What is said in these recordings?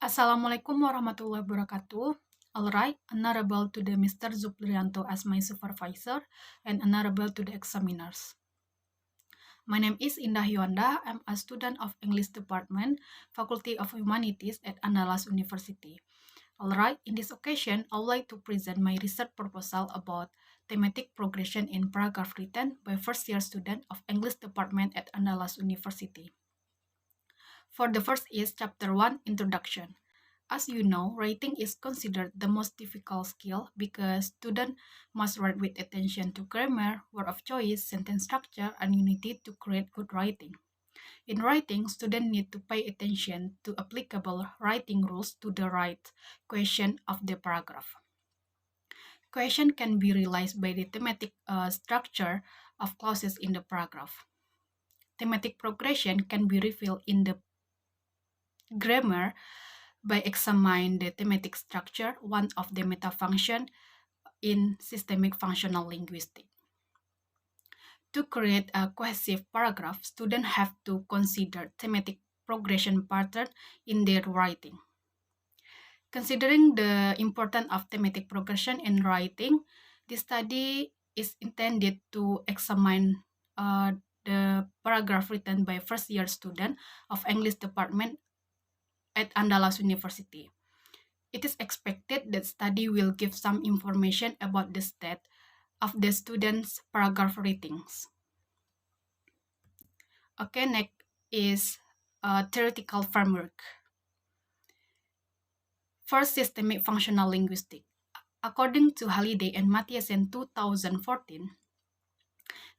Assalamualaikum warahmatullahi wabarakatuh. Alright, honorable to the Mr. Zuplianto as my supervisor and honorable to the examiners. My name is Indah. I'm a student of English Department, Faculty of Humanities at Andalas University. Alright, in this occasion, I would like to present my research proposal about thematic progression in paragraph written by first-year student of English Department at Andalas University. For the first is Chapter 1, Introduction. As you know, writing is considered the most difficult skill because students must write with attention to grammar, word of choice, sentence structure, and unity to create good writing. In writing, students need to pay attention to applicable writing rules to the right question of the paragraph. Question can be realized by the thematic structure of clauses in the paragraph. Thematic progression can be revealed in the grammar by examining the thematic structure, one of the meta function in systemic functional linguistics. To create a cohesive paragraph, students have to consider thematic progression pattern in their writing. Considering the importance of thematic progression in writing, this study is intended to examine the paragraph written by first-year student of English department at Andalas University. It is expected that study will give some information about the state of the students' paragraph ratings. Okay, next is theoretical framework. First, systemic functional linguistics. According to Halliday and Mathiesen 2014,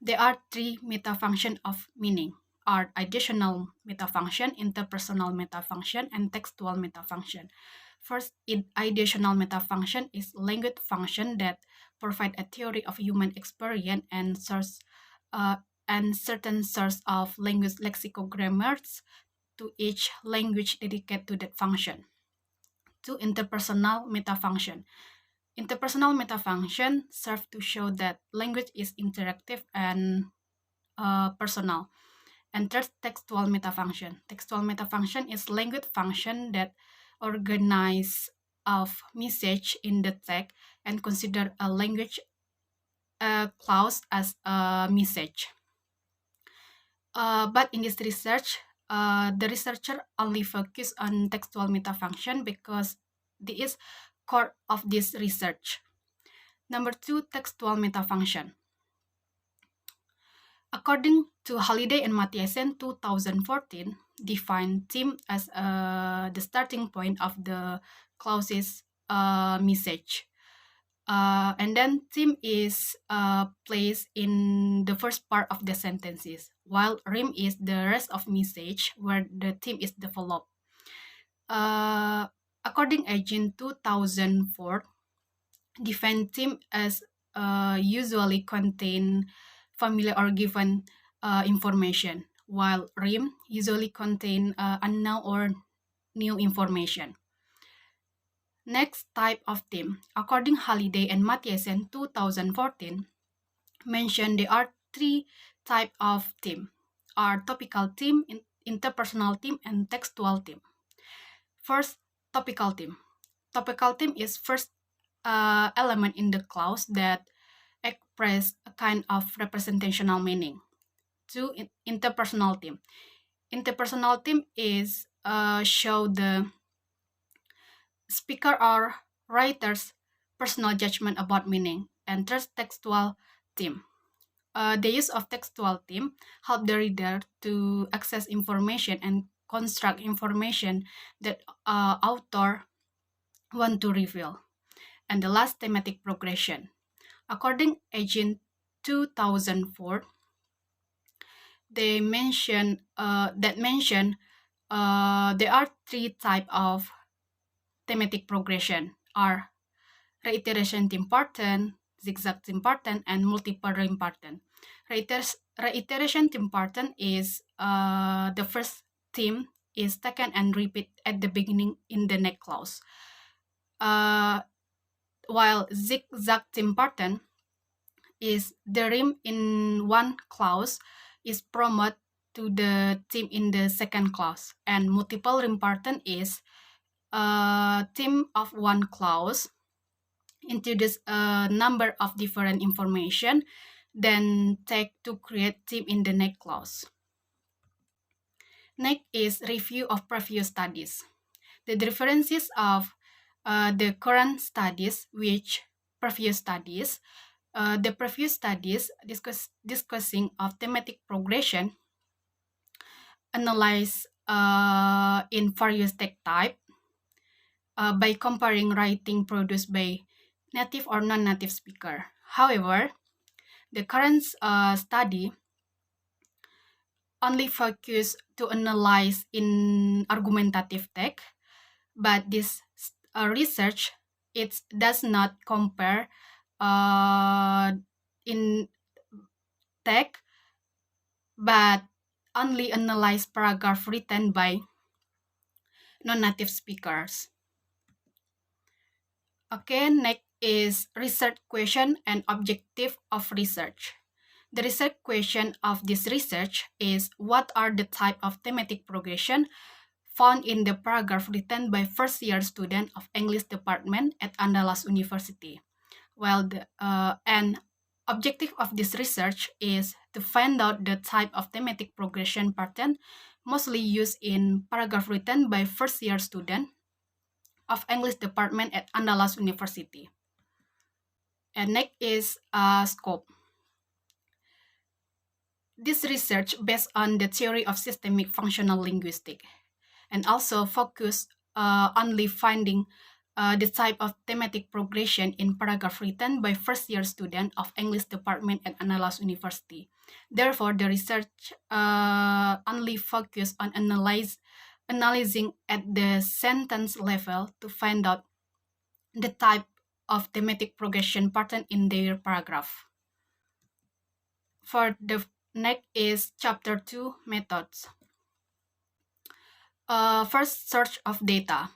there are three metafunctions of meaning: are additional metafunction, interpersonal metafunction, and textual metafunction. First, ideational metafunction is language function that provide a theory of human experience and certain source of language lexicogrammars to each language dedicated to that function. Two, interpersonal metafunction. Interpersonal metafunction serve to show that language is interactive and personal. And third, textual metafunction. Textual metafunction is language function that organize of message in the text and consider a language clause as a message. But in this research, the researcher only focus on textual metafunction because this is core of this research. Number two, textual metafunction. According to Halliday and Mathiesen 2014, define theme as the starting point of the clause's message. And then theme is placed in the first part of the sentences, while rhyme is the rest of message where the theme is developed. According Agent 2004, define theme as usually contain familiar or given information, while rhyme usually contain unknown or new information. Next type of theme. According Halliday and Mathiesen 2014, mentioned there are three type of theme, are topical theme, interpersonal theme, and textual theme. First, topical theme. Topical theme is first element in the clause that express a kind of representational meaning. Two, interpersonal theme. Interpersonal theme is show the speaker or writer's personal judgment about meaning. And third, textual theme. The use of textual theme help the reader to access information and construct information that author want to reveal. And the last, thematic progression. According Agent 2004, they mention there are three type of thematic progression: are reiteration theme pattern, zigzag theme pattern, and multiple rhyme pattern. Reiteration theme pattern is the first theme is taken and repeat at the beginning in the next clause. While zigzag theme pattern is the rhyme in one clause is promoted to the theme in the second clause, and multiple rhyme pattern is a theme of one clause, introduce a number of different information, then take to create theme in the next clause. Next is review of previous studies. The differences of the current studies which previous studies. The previous studies discussing of thematic progression analyze in various text type by comparing writing produced by native or non-native speaker. However, the current study only focus to analyze in argumentative text, but this research it does not compare in text, but only analyze paragraph written by non-native speakers. Okay, next is research question and objective of research. The research question of this research is what are the type of thematic progression found in the paragraph written by first-year student of English department at Andalas University. Well, an objective of this research is to find out the type of thematic progression pattern mostly used in paragraph written by first-year student of English department at Andalas University. And next is scope. This research based on the theory of systemic functional linguistics and also focus only finding the type of thematic progression in paragraph written by first-year student of English department at Andalas University. Therefore, the research only focus on analyzing at the sentence level to find out the type of thematic progression pattern in their paragraph. For the next is chapter 2 methods. First, search of data.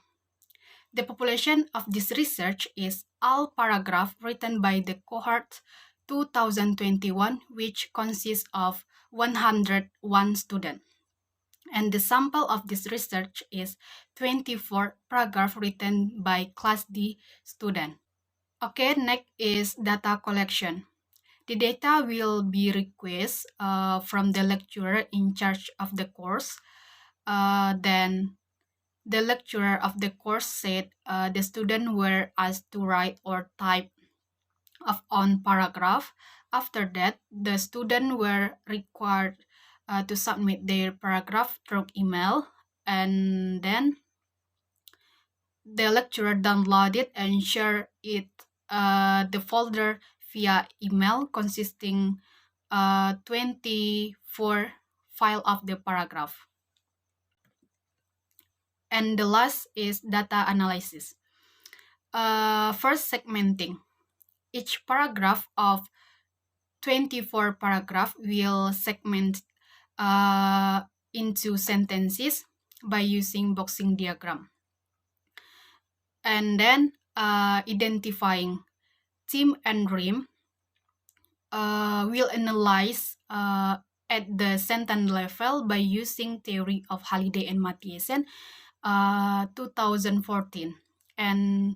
The population of this research is all paragraph written by the cohort 2021, which consists of 101 students. And the sample of this research is 24 paragraph written by Class D student. Okay, next is data collection. The data will be requested from the lecturer in charge of the course. Then the lecturer of the course said the student were asked to write or type of on paragraph. After that, the student were required to submit their paragraph through email, and then the lecturer downloaded and shared it the folder via email consisting 24 file of the paragraph. And the last is data analysis. First, segmenting. Each paragraph of 24 paragraph will segment into sentences by using boxing diagram. And then identifying theme and rhyme will analyze at the sentence level by using theory of Halliday and Mathiesen 2014, and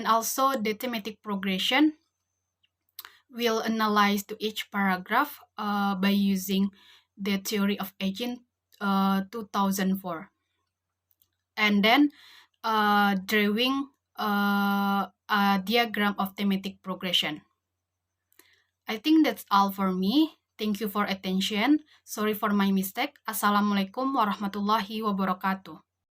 also the thematic progression will analyze to each paragraph by using the theory of agent 2004, and then drawing a diagram of thematic progression. I think that's all for me. Thank you for attention. Sorry for my mistake. Assalamualaikum warahmatullahi wabarakatuh.